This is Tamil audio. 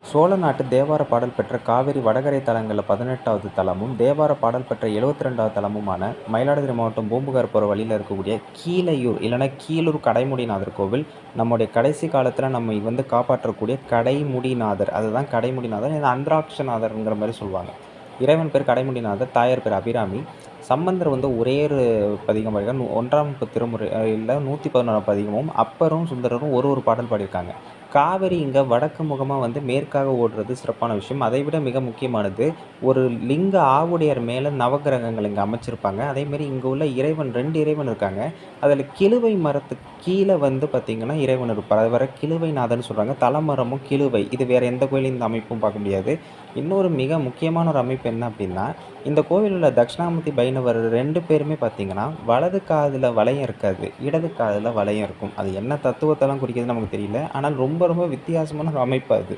சோழ நாட்டு தேவார பாடல் பெற்ற காவிரி வடகரை தலங்களில் 18வது தலமும், தேவார பாடல் பெற்ற 72வது தலமுமான மயிலாடுதுறை மாவட்டம் பூம்புகார் போகிற வழியில் இருக்கக்கூடிய கீழையூர் இல்லைன்னா கீழூர் கடைமுடிநாதர் கோவில் நம்முடைய கடைசி காலத்தில் நம்ம காப்பாற்றக்கூடிய கடைமுடிநாதர். அதுதான் கடைமுடிநாதர், இல்லை அந்திராட்சநாதர்ங்கிற மாதிரி சொல்லுவாங்க. இறைவன் பேர் கடைமுடிநாதர், தாயார் பேர் அபிராமி. சம்பந்தர் ஒரே ஒரு பதிகம் பாடியிருக்காங்க. 1ஆம் திருமுறையில் 111ஆம் பதிகமும், அப்பரும் சுந்தரரும் ஒரு பாடல் பாடியிருக்காங்க. காவிரி இங்கே வடக்கு முகமாக மேற்காக ஓடுறது சிறப்பான விஷயம். அதை விட மிக முக்கியமானது, ஒரு லிங்க ஆவுடையார் மேலே நவகிரகங்கள் இங்கே அமைச்சிருப்பாங்க. அதேமாரி இங்கே உள்ள இறைவன் 2 இறைவன் இருக்காங்க. அதில் கிழுவை மரத்துக்கு கீழே பார்த்திங்கன்னா இறைவன் இருப்பார். அது வர கிழுவைநாதன் சொல்கிறாங்க. தலைமரமும் கிழுவை, இது வேறு எந்த கோயிலையும் இந்த அமைப்பும் பார்க்க முடியாது. இன்னொரு மிக முக்கியமான ஒரு அமைப்பு என்ன அப்படின்னா, இந்த கோவிலில் உள்ள தட்சிணாமூர்த்தி பைரவர் 2 பேருமே பார்த்திங்கன்னா வலது காதில் வளையம் இருக்காது, இடது காதில் வளையம் இருக்கும். அது என்ன தத்துவத்தெல்லாம் குறிக்கிறதுன்னு நமக்கு தெரியல. ஆனால் ரொம்ப ரொம்ப வித்தியாசமான ஒரு அமைப்பு அது.